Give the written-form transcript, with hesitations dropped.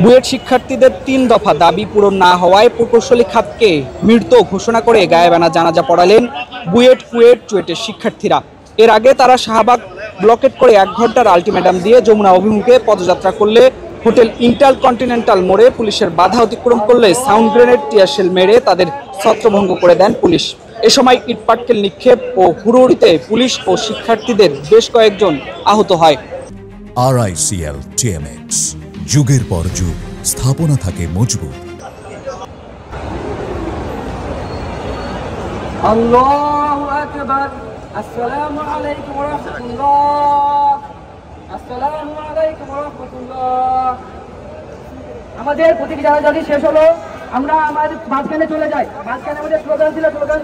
বুয়েট শিক্ষার্থীদের ৩ দফা দাবি পূরণ না হওয়ায় প্রকৌশলী খাতকে মৃত ঘোষণা করে গায়েবানা জানাজা পড়ালেন বুয়েট কুয়েট চুয়েটের শিক্ষার্থীরা। এর আগে তারা শাহবাগ ব্লকেট করে ১ ঘন্টার আলটিমেটাম দিয়ে যমুনা অভিমুখে পদযাত্রা করলে হোটেল ইন্টারকন্টিনেন্টাল মোড়ে পুলিশের বাধা অতিক্রম করলে সাউন্ড গ্রেনেড টিয়ারশেল মেরে তাদের ছত্রভঙ্গ করে দেন পুলিশ। এ সময় ইটপাটকেল নিক্ষেপ ও হুড়োহুড়িতে পুলিশ ও শিক্ষার্থীদের বেশ কয়েকজন আহত হয়। RICL TMX, যুগের পর যুগ স্থাপনা থাকে মজবুত। আল্লাহু আকবার। আসসালামু আলাইকুম ওয়া রাহমাতুল্লাহ। আসসালামু আলাইকুম ওয়া রাহমাতুল্লাহ। আমাদের প্রতীকী জানাজা শেষ হলো, আমরা আমাদের মাঝখানে চলে যাই। মাঝখানে আমাদের স্লোগান ছিল, স্লোগান